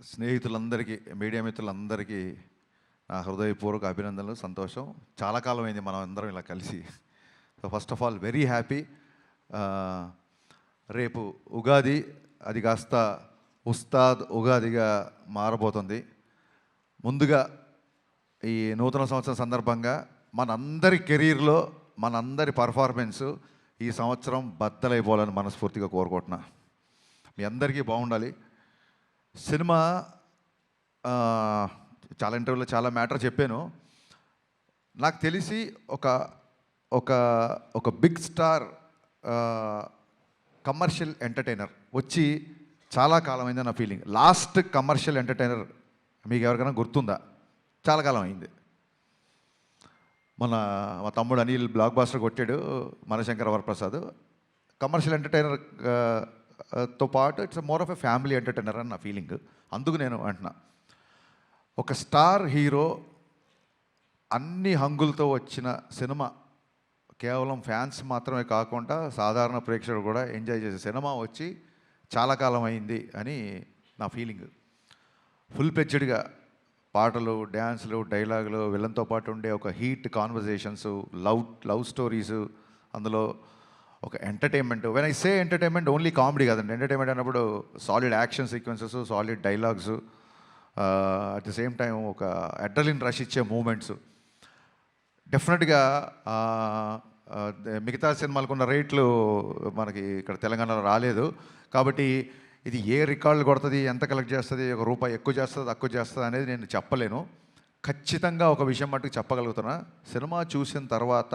స్నేహితులందరికీ, media మిత్రులందరికీ నా హృదయపూర్వక అభినందనలు, సంతోషం. చాలా కాలం అయింది మనం అందరం ఇలా కలిసి. So first of all very happy. రేపు ఉగాది, అది కాస్త ఉస్తాద్ ఉగాదిగా మారబోతుంది. ముందుగా ఈ నూతన సంవత్సరం సందర్భంగా మనందరి కెరీర్లో మనందరి పర్ఫార్మెన్సు ఈ సంవత్సరం బద్దలైపోవాలని మనస్ఫూర్తిగా కోరుకుంటున్నా. మీ అందరికీ బాగుండాలి. సినిమా చాలా ఇంటర్వ్యూలో చాలా మ్యాటర్ చెప్పాను. నాకు తెలిసి ఒక ఒక ఒక బిగ్ స్టార్ కమర్షియల్ ఎంటర్టైనర్ వచ్చి చాలా కాలమైంది నా ఫీలింగ్. లాస్ట్ కమర్షియల్ ఎంటర్టైనర్ మీకు ఎవరికైనా గుర్తుందా? చాలా కాలం అయింది. మా తమ్ముడు అనిల్ బ్లాక్ బాస్టర్ కొట్టాడు, మనశంకర వరప్రసాద్. కమర్షియల్ ఎంటర్టైనర్ తో పాటు it's more of a family entertainer అని నా ఫీలింగ్. అందుకు నేను అంటున్నా, ఒక స్టార్ హీరో అన్ని హంగులతో వచ్చిన సినిమా, కేవలం ఫ్యాన్స్ మాత్రమే కాకుండా సాధారణ ప్రేక్షకుడు కూడా ఎంజాయ్ చేసే సినిమా వచ్చి చాలా కాలం అయింది అని నా ఫీలింగ్. ఫుల్ ప్లెడ్జ్డ్గా పాటలు, డ్యాన్సులు, డైలాగులు, విలన్తో పాటు ఉండే ఒక హీట్ కాన్వర్జేషన్స్, లవ్ స్టోరీసు, అందులో ఒక entertainment. When I say entertainment, only comedy కాదండి. ఎంటర్టైన్మెంట్ అన్నప్పుడు solid action sequences, solid dialogues, at the same time ఒక అడ్రలిన్ రష్ ఇచ్చే మూమెంట్స్. డెఫినెట్గా మిగతా సినిమాలకు ఉన్న రేట్లు మనకి ఇక్కడ తెలంగాణలో రాలేదు. కాబట్టి ఇది ఏ రికార్డులు కొడుతుంది, ఎంత కలెక్ట్ చేస్తుంది, ఒక రూపాయి ఎక్కువ చేస్తుంది, తక్కువ చేస్తుంది అనేది నేను చెప్పలేను. ఖచ్చితంగా ఒక విషయం మట్టుకు చెప్పగలుగుతున్నా, సినిమా చూసిన తర్వాత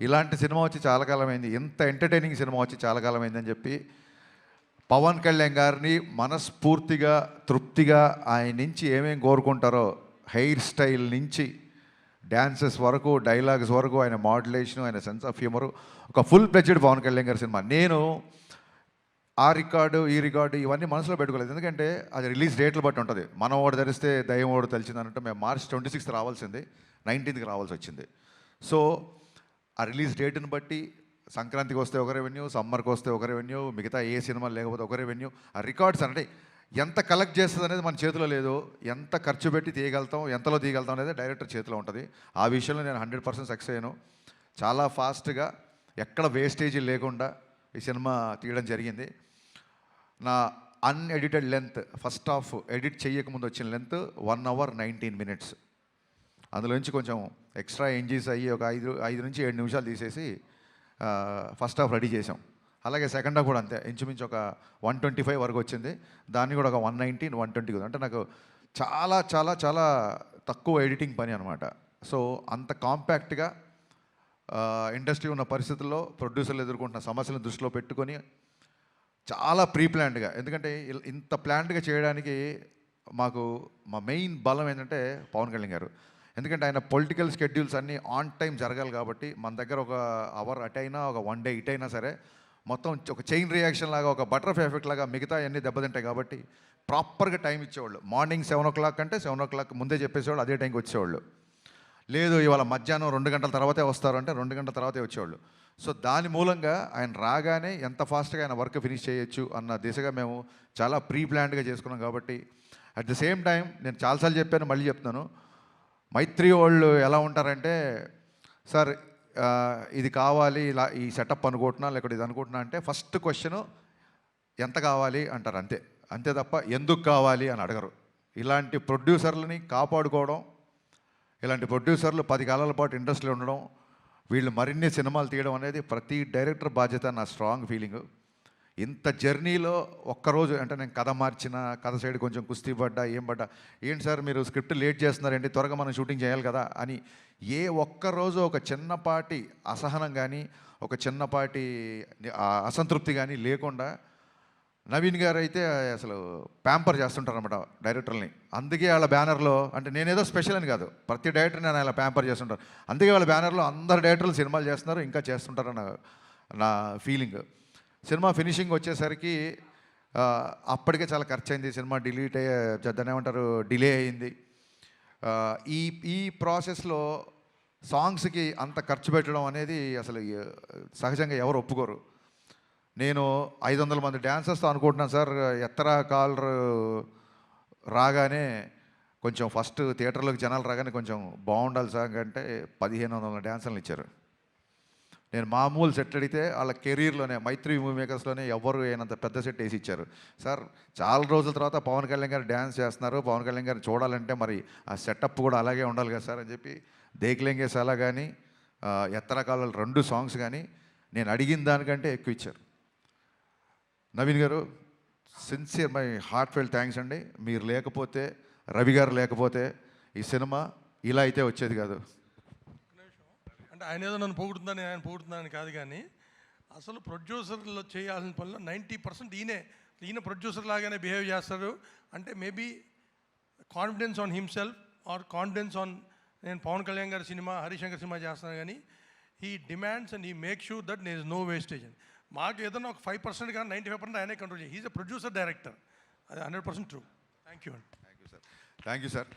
ఇలాంటి సినిమా వచ్చి చాలా కాలమైంది, ఇంత ఎంటర్టైనింగ్ సినిమా వచ్చి చాలా కాలమైంది అని చెప్పి పవన్ కళ్యాణ్ గారిని మనస్ఫూర్తిగా, తృప్తిగా ఆయన నుంచి ఏమేమి కోరుకుంటారో, హెయిర్ స్టైల్ నుంచి డ్యాన్సెస్ వరకు, డైలాగ్స్ వరకు, ఆయన మాడ్యులేషను, ఆయన సెన్స్ ఆఫ్ హ్యూమరు, ఒక ఫుల్ ప్లెడ్జ్డ్ పవన్ కళ్యాణ్ గారి సినిమా. నేను ఆ రికార్డు, ఈ రికార్డు ఇవన్నీ మనసులో పెట్టుకోలేదు. ఎందుకంటే అది రిలీజ్ డేట్లు బట్టి ఉంటుంది. మనం ఓడి ధరిస్తే దయ్యం ఓడి తెలిసిందనంటే మేము మార్చ్ 26th రావాల్సింది, 19th రావాల్సి వచ్చింది. సో ఆ రిలీజ్ డేట్ని బట్టి సంక్రాంతికి వస్తే ఒక రెవెన్యూ, సమ్మర్కి వస్తే ఒక రెవెన్యూ, మిగతా ఏ సినిమా లేకపోతే ఒక రెవెన్యూ. ఆ రికార్డ్స్ అంటే ఎంత కలెక్ట్ చేస్తుంది అనేది మన చేతిలో లేదు. ఎంత ఖర్చు పెట్టి తీయగలుగుతాం, ఎంతలో తీయగలుగుతాం అనేది డైరెక్టర్ చేతిలో ఉంటుంది. ఆ విషయంలో నేను 100% సక్సెస్ అయ్యాను. చాలా ఫాస్ట్గా, ఎక్కడ వేస్టేజీ లేకుండా ఈ సినిమా తీయడం జరిగింది. నా unedited length, first half edit చేయకముందు వచ్చిన లెంత్ 1 hour 19 minutes. అందులోంచి కొంచెం ఎక్స్ట్రా ఎంజీస్ అయ్యి ఒక 5 నుంచి 7 నిమిషాలు తీసేసి ఫస్ట్ హాఫ్ రెడీ చేసాం. అలాగే సెకండ్ హాఫ్ కూడా అంతే, ఇంచుమించు ఒక 125 వరకు వచ్చింది. దాన్ని కూడా ఒక 119, 120. అంటే నాకు చాలా చాలా చాలా తక్కువ ఎడిటింగ్ పని అనమాట. సో అంత కాంపాక్ట్గా ఇండస్ట్రీ ఉన్న పరిస్థితుల్లో ప్రొడ్యూసర్లు ఎదుర్కొంటున్న సమస్యలను దృష్టిలో పెట్టుకొని చాలా ప్లాన్డ్గా, ఎందుకంటే ఇంత ప్లాన్డ్గా చేయడానికి మా మెయిన్ బలం ఏంటంటే పవన్ కళ్యాణ్ గారు. ఎందుకంటే ఆయన పొలిటికల్ స్కెడ్యూల్స్ అన్నీ ఆన్ టైం జరగాలి కాబట్టి మన దగ్గర ఒక అవర్ అటు అయినా, ఒక 1 day ఇటు అయినా సరే, మొత్తం ఒక చైన్ రియాక్షన్ లాగా, ఒక బటర్ఫ్లై ఎఫెక్ట్ లాగా మిగతా అన్నీ దెబ్బతింటాయి. కాబట్టి ప్రాపర్గా టైం ఇచ్చేవాళ్ళు. మార్నింగ్ 7 o'clock అంటే 7 o'clock ముందే చెప్పేసేవాళ్ళు, అదే టైంకి వచ్చేవాళ్ళు. లేదు ఇవాళ మధ్యాహ్నం 2 గంటల తర్వాతే వస్తారు అంటే 2 గంటల తర్వాతే వచ్చేవాళ్ళు. సో దాని మూలంగా ఆయన రాగానే ఎంత ఫాస్ట్గా ఆయన వర్క్ ఫినిష్ చేయొచ్చు అన్న దిశగా మేము చాలా ప్లాన్డ్గా చేసుకున్నాం. కాబట్టి అట్ ది సేమ్ టైం నేను చాలాసార్లు చెప్పాను, మళ్ళీ చెప్తున్నాను, మైత్రి వాళ్ళు ఎలా ఉంటారంటే, సార్ ఇది కావాలి, ఇలా ఈ సెటప్ అనుకుంటున్నా, లేకపోతే ఇది అనుకుంటున్నా అంటే ఫస్ట్ క్వశ్చను ఎంత కావాలి అంటారు, అంతే తప్ప ఎందుకు కావాలి అని అడగరు. ఇలాంటి ప్రొడ్యూసర్లని కాపాడుకోవడం, ఇలాంటి ప్రొడ్యూసర్లు 10 కాలాల పాటు ఇండస్ట్రీలో ఉండడం, వీళ్ళు మరిన్ని సినిమాలు తీయడం అనేది ప్రతి డైరెక్టర్ బాధ్యత, నా స్ట్రాంగ్ ఫీలింగు. ఇంత జర్నీలో ఒక్కరోజు అంటే నేను కథ మార్చిన, కథ సైడ్ కొంచెం కుస్తీ పడ్డా, ఏంటి సార్ మీరు స్క్రిప్ట్ లేట్ చేస్తున్నారండి, త్వరగా మనం షూటింగ్ చేయాలి కదా అని ఏ ఒక్కరోజు ఒక చిన్నపాటి అసహనం కానీ, ఒక చిన్నపాటి అసంతృప్తి కానీ లేకుండా నవీన్ గారు అయితే అసలు ప్యాంపర్ చేస్తుంటారు అనమాట డైరెక్టర్ని. అందుకే వాళ్ళ బ్యానర్లో, అంటే నేనేదో స్పెషల్ అని కాదు, ప్రతి డైరెక్టర్ నేను అలా ప్యాంపర్ చేస్తుంటారు. అందుకే వాళ్ళ బ్యానర్లో అందరు డైరెక్టర్లు సినిమాలు చేస్తున్నారు, ఇంకా చేస్తుంటారన్న నా ఫీలింగ్. సినిమా ఫినిషింగ్ వచ్చేసరికి అప్పటికే చాలా ఖర్చు అయింది. సినిమా డిలే అయింది. ఈ ప్రాసెస్లో సాంగ్స్కి అంత ఖర్చు పెట్టడం అనేది అసలు సహజంగా ఎవరు ఒప్పుకోరు. నేను 500 మంది డాన్సర్స్తో అనుకుంటున్నాను సార్, ఎత్తరా కాలర్ రాగానే కొంచెం ఫస్ట్ థియేటర్లోకి జనాలు రాగానే కొంచెం బాగుండాలి సార్ అంటే 1500 డ్యాన్సులను ఇచ్చారు. నేను మామూలు సెట్ అడిగితే వాళ్ళ కెరీర్లోనే మైత్రి మూవీ మేకర్స్లోనే ఎవరు అయినంత పెద్ద సెట్ వేసి ఇచ్చారు. సార్ చాలా రోజుల తర్వాత పవన్ కళ్యాణ్ గారు డ్యాన్స్ చేస్తున్నారు, పవన్ కళ్యాణ్ గారిని చూడాలంటే మరి ఆ సెటప్ కూడా అలాగే ఉండాలి కదా సార్ అని చెప్పి దేక్లెంగే సాలా కానీ ఎత్తరకాల 2 సాంగ్స్ కానీ నేను అడిగిన దానికంటే ఎక్కువ ఇచ్చారు. Naveen garu sincere my heart felt thanks అండి. మీరు లేకపోతే, రవి గారు లేకపోతే ఈ సినిమా ఇలా అయితే వచ్చేది కాదు. అంటే ఆయన ఏదో నన్ను పొగుడుతుందని కాదు, కానీ అసలు ప్రొడ్యూసర్లో చేయాల్సిన పనిలో 90% ఈయన ప్రొడ్యూసర్ లాగానే బిహేవ్ చేస్తాడు. అంటే maybe confidence on himself or confidence on నేను పవన్ కళ్యాణ్ గారి సినిమా, హరిశంకర్ సినిమా చేస్తున్నాను, కానీ he demands and he make sure that there is no wastage అని. మాకు ఏదైనా ఒక 5% కానీ 95% ఆయనే కంట్రోల్ చేయాలి. హీజ్ ఎ ప్రొడ్యూసర్ డైరెక్టర్, అది 100% ట్రూ. థ్యాంక్ యూ అండి. Thank you sir.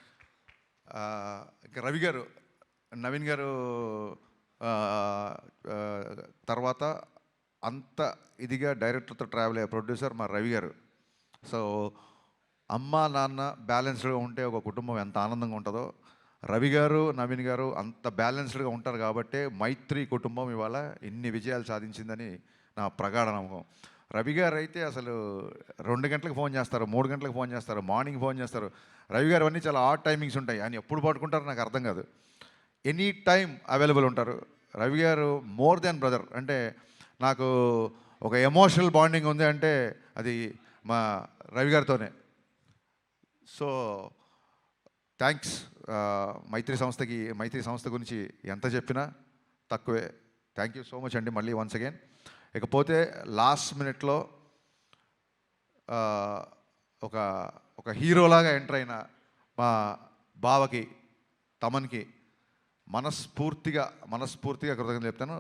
ఇంకా రవి గారు, నవీన్ గారు తర్వాత అంత ఇదిగా డైరెక్టర్తో ట్రావెల్ అయ్యే ప్రొడ్యూసర్ మా రవి గారు. సో అమ్మ నాన్న బ్యాలెన్స్డ్గా ఉంటే ఒక కుటుంబం ఎంత ఆనందంగా ఉంటుందో, రవి గారు నవీన్ గారు అంత బ్యాలెన్స్డ్గా ఉంటారు కాబట్టే మైత్రి కుటుంబం ఇవాళ ఇన్ని విజయాలు సాధించిందని నా ప్రగాఢ నమ్మకం. రవి గారు అయితే అసలు 2 గంటలకు ఫోన్ చేస్తారు, 3 గంటలకు ఫోన్ చేస్తారు, మార్నింగ్ ఫోన్ చేస్తారు. రవి గారు అన్నీ చాలా ఆడ్ టైమింగ్స్ ఉంటాయి. ఆయన ఎప్పుడు పట్టుకుంటారో నాకు అర్థం కాదు. ఎనీ టైం అవైలబుల్ ఉంటారు. రవి గారు మోర్ దెన్ బ్రదర్. అంటే నాకు ఒక ఎమోషనల్ బాండింగ్ ఉంది అంటే అది మా రవి గారితోనే. So thanks. మైత్రి సంస్థ గురించి ఎంత చెప్పినా తక్కువే. థ్యాంక్ యూ సో మచ్ అండి మళ్ళీ వన్స్ అగైన్. ఇకపోతే లాస్ట్ మినిట్లో ఒక హీరోలాగా ఎంటర్ అయిన మా బావకి, తమన్కి మనస్ఫూర్తిగా కృతజ్ఞతలు చెప్తాను.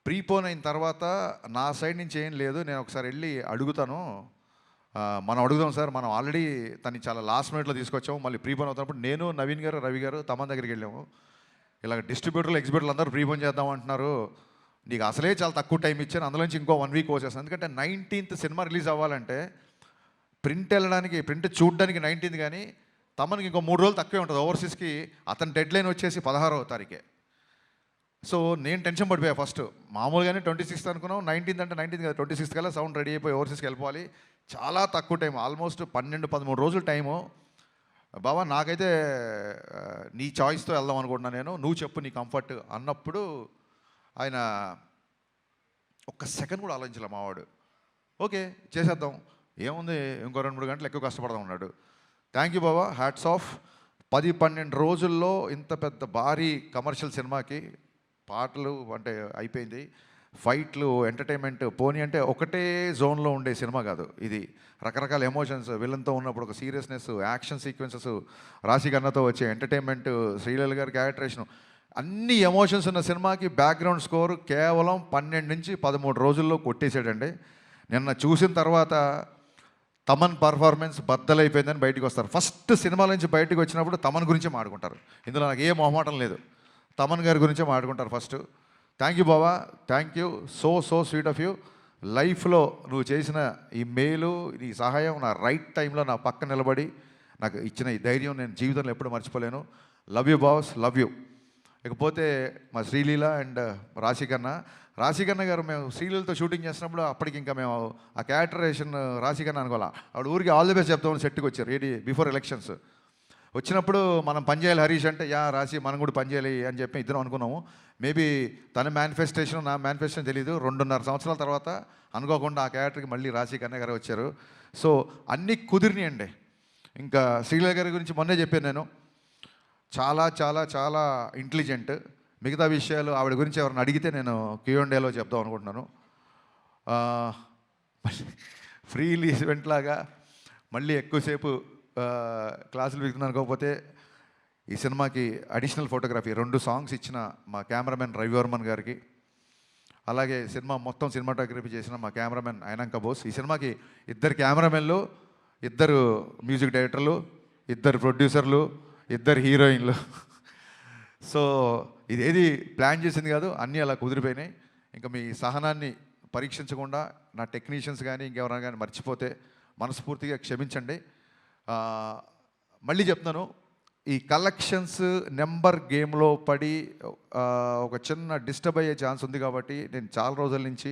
ప్రీపోన్ అయిన తర్వాత నా సైడ్ నుంచి ఏం లేదు, నేను ఒకసారి వెళ్ళి అడుగుతాను. మనం అడుగుదాం సార్, మనం ఆల్రెడీ తను చాలా లాస్ట్ మినిట్లో తీసుకొచ్చాము. మళ్ళీ ప్రీపోన్ అవుతున్నప్పుడు నేను, నవీన్ గారు, రవి గారు తమన్ దగ్గరికి వెళ్ళాము. ఇలా డిస్ట్రిబ్యూటర్లు, ఎగ్జిబ్యూటర్లు అందరూ ప్రీపోన్ చేద్దాం అంటున్నారు, నీకు అసలే చాలా తక్కువ టైం ఇచ్చాను, అందులోంచి ఇంకో 1 వీక్ వచ్చేస్తాను. ఎందుకంటే 19th సినిమా రిలీజ్ అవ్వాలంటే ప్రింట్ చూడడానికి 19th, కానీ తమనికి ఇంకో 3 రోజులు తక్కువే ఉంటుంది. ఓవర్సీస్కి అతని డెడ్ లైన్ వచ్చేసి 16వ తారీఖే. సో నేను టెన్షన్ పడిపోయా. ఫస్ట్ మామూలుగానే 26th అనుకున్నాం, 19th అంటే 19th కదా, 26th కల్లా సౌండ్ రెడీ అయిపోయి ఓవర్సీస్కి వెళ్ళిపోవాలి. చాలా తక్కువ టైం, ఆల్మోస్ట్ 12-13 రోజులు టైము. బాబా నాకైతే నీ చాయిస్తో వెళ్దాం అనుకుంటున్నాను, నేను నువ్వు చెప్పు నీ కంఫర్ట్ అన్నప్పుడు ఆయన ఒక్క సెకండ్ కూడా ఆలోచించలే మావాడు. ఓకే చేసేద్దాం, ఏముంది ఇంకో 2-3 గంటలు ఎక్కువ కష్టపడదాం అన్నాడు. Thank you Baba, hats off. 10-12 రోజుల్లో ఇంత పెద్ద భారీ కమర్షియల్ సినిమాకి పాటలు అంటే అయిపోయింది, ఫైట్లు, ఎంటర్టైన్మెంట్ పోనీ అంటే ఒకటే జోన్లో ఉండే సినిమా కాదు ఇది. రకరకాల ఎమోషన్స్, విలన్తో ఉన్నప్పుడు ఒక సీరియస్నెస్, యాక్షన్ సీక్వెన్సెస్, రాశి గన్నతో వచ్చే ఎంటర్టైన్మెంట్, శ్రీలీల గారి క్యారెక్టరేషన్, అన్ని ఎమోషన్స్ ఉన్న సినిమాకి బ్యాక్గ్రౌండ్ స్కోర్ కేవలం 12-13 రోజుల్లో కొట్టేసాడండి. నిన్న చూసిన తర్వాత తమన్ పర్ఫార్మెన్స్ బద్దలైపోయిందని బయటకు వస్తారు. ఫస్ట్ సినిమాల నుంచి బయటకు వచ్చినప్పుడు తమన్ గురించే మాట్లాడుకుంటారు. ఇందులో నాకు ఏ మొహమాటం లేదు, తమన్ గారి గురించే మాట్లాడుకుంటారు first. Thank you Baba, thank you, so sweet of you. లైఫ్లో నువ్వు చేసిన ఈ మేలు, నీ సహాయం, నా రైట్ టైంలో నా పక్క నిలబడి నాకు ఇచ్చిన ఈ ధైర్యం నేను జీవితంలో ఎప్పుడు మర్చిపోలేను. Love you boss, love you. ఇకపోతే మా శ్రీలీల అండ్ రాశికన్న గారు, మేము శ్రీలీలతో షూటింగ్ చేసినప్పుడు అప్పటికి ఇంకా మేము ఆ క్యారెక్టరేషన్ రాశికన్న అనుకోవాలా, ఆవిడ ఊరికి ఆల్ ది బెస్ట్ చెప్తామని సెట్కి వచ్చారు ఏది బిఫోర్ ఎలక్షన్స్. వచ్చినప్పుడు మనం పనిచేయాలి హరీష్ అంటే, యా రాశి మనం కూడా పనిచేయాలి అని చెప్పి ఇద్దరం అనుకున్నాము. మేబీ తన మేనిఫెస్టేషన్ నా మేనిఫెస్టేషన్ తెలీదు. 2.5 సంవత్సరాల తర్వాత అనుకోకుండా ఆ క్యారెక్టర్కి మళ్ళీ రాశికన్న గారు వచ్చారు. సో అన్నీ కుదిరినాయండి. ఇంకా శ్రీలీల గారి గురించి మొన్నే చెప్పాను నేను, చాలా చాలా చాలా ఇంటెలిజెంట్. మిగతా విషయాలు ఆవిడ గురించి ఎవరిని అడిగితే నేను Q&Aలో చెప్దాం అనుకుంటున్నాను. ఫ్రీ ఈవెంట్ లాగా మళ్ళీ ఎక్కువసేపు క్లాసులు వింటున్నాను. అనుకోకపోతే ఈ సినిమాకి అడిషనల్ ఫోటోగ్రఫీ 2 సాంగ్స్ ఇచ్చిన మా కెమెరామెన్ రవివర్మన్ గారికి, అలాగే సినిమా మొత్తం సినిమాటోగ్రఫీ చేసిన మా కెమెరామెన్ అయినంక బోస్. ఈ సినిమాకి 2 కెమెరామెన్లు, 2 మ్యూజిక్ డైరెక్టర్లు, 2 ప్రొడ్యూసర్లు, 2 హీరోయిన్లు. సో ఇదేది ప్లాన్ చేసింది కాదు, అన్నీ అలా కుదిరిపోయినాయి. ఇంకా మీ సహనాన్ని పరీక్షించకుండా నా టెక్నీషియన్స్ కానీ ఇంకెవరైనా కానీ మర్చిపోతే మనస్ఫూర్తిగా క్షమించండి. మళ్ళీ చెప్తున్నాను, ఈ కలెక్షన్స్ నెంబర్ గేమ్లో పడి ఒక చిన్న డిస్టర్బ్ అయ్యే ఛాన్స్ ఉంది కాబట్టి నేను చాలా రోజుల నుంచి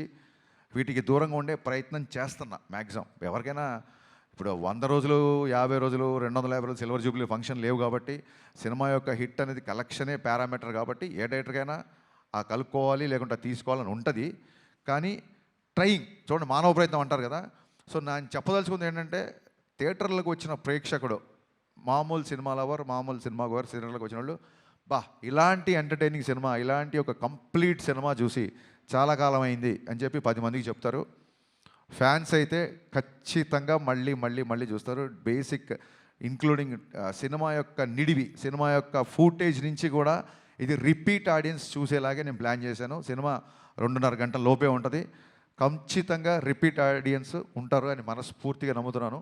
వీటికి దూరంగా ఉండే ప్రయత్నం చేస్తున్నా మ్యాక్సిమం. ఎవరికైనా ఇప్పుడు 100 రోజులు, 50 రోజులు, 250 రోజులు సిల్వర్ జూబ్లీ ఫంక్షన్ లేవు కాబట్టి సినిమా యొక్క హిట్ అనేది కలెక్షనే పారామీటర్ కాబట్టి ఏ డైరెక్టర్కైనా ఆ కలుపుకోవాలి లేకుంటే తీసుకోవాలని ఉంటుంది. కానీ ట్రయింగ్ చూడండి, మానవ ప్రయత్నం అంటారు కదా. సో నేను చెప్పదలుచుకుంది ఏంటంటే, థియేటర్లకు వచ్చిన ప్రేక్షకుడు, మామూలు సినిమా లవర్, మామూలు సినిమా గోవర్, థియేటర్లకు వచ్చిన వాళ్ళు ఇలాంటి ఎంటర్టైనింగ్ సినిమా, ఇలాంటి ఒక కంప్లీట్ సినిమా చూసి చాలా కాలం అయింది అని చెప్పి 10 మందికి చెప్తారు. ఫ్యాన్స్ అయితే ఖచ్చితంగా మళ్ళీ మళ్ళీ మళ్ళీ చూస్తారు. బేసిక్ ఇంక్లూడింగ్ సినిమా యొక్క నిడివి, సినిమా యొక్క ఫూటేజ్ నుంచి కూడా ఇది రిపీట్ ఆడియన్స్ చూసేలాగే నేను ప్లాన్ చేశాను. సినిమా 2.5 గంటల లోపే ఉంటుంది. ఖచ్చితంగా రిపీట్ ఆడియన్స్ ఉంటారు అని మనస్ఫూర్తిగా నమ్ముతున్నాను.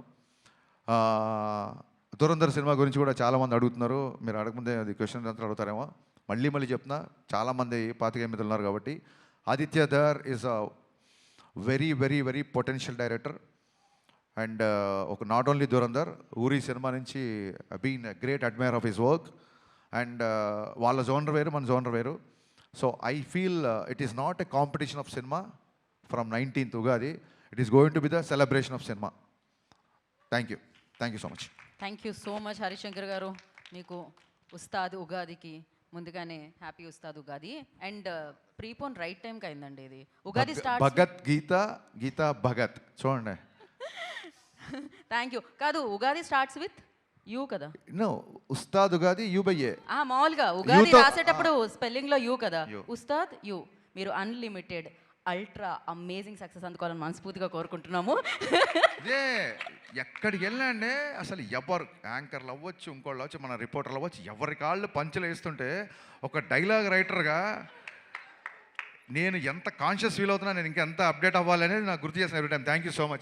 దురంధర్ సినిమా గురించి కూడా చాలామంది అడుగుతున్నారు. మీరు అడగముందే అది క్వశ్చన్ అంతా అడుగుతారేమో. మళ్ళీ మళ్ళీ చెప్తున్నా, చాలామంది 25 ఉన్నారు కాబట్టి. Aditya Dhar is a very very very potential director. And ఒక not only Dhurandhar, Uri cinema నుంచి been great admirer of his work. And వాళ్ళ జోనర్ వేరు, మన జోనర్ వేరు. So I feel it is not a competition of cinema from 19th Ugadi. It is going to be the celebration of cinema. Thank you so much. Thank you so much Harishankar garu. మీకు ఉస్తాద్ ఉగాదికి ముందుగానే happy Ustaad Ugadi. And prepone right టైంకి అయిందండి ఇది. Ugadi start Bhagat Geetha Bhagat చూడండి. Thank you. కాదు, Ugadi starts with you కదా. No, Ustaad Ugadi U by A. మామూలుగా ఉగాది యూతో- రాసేటప్పుడు స్పెల్లింగ్ లో యూ కదా. యూ. ఉస్తాద్ యూ. మీరు అన్లిమిటెడ్ అల్ట్రా అమేజింగ్ సక్సెస్ అందుకోవాలని మనస్ఫూర్తిగా కోరుకుంటున్నాము. ఇదే ఎక్కడికి వెళ్ళండి అసలు ఎవరు యాంకర్లు అవ్వచ్చు, ఇంకోళ్ళు అవ్వచ్చు, మన రిపోర్టర్లు అవ్వచ్చు, ఎవరి కాళ్ళు పంచులు వేస్తుంటే ఒక డైలాగ్ రైటర్గా నేను ఎంత కాన్షియస్ ఫీల్ అవుతున్నా, నేను ఇంకా ఎంత అప్డేట్ అవ్వాలి అనేది నాకు గుర్తు చేసిన every time. Thank you so much.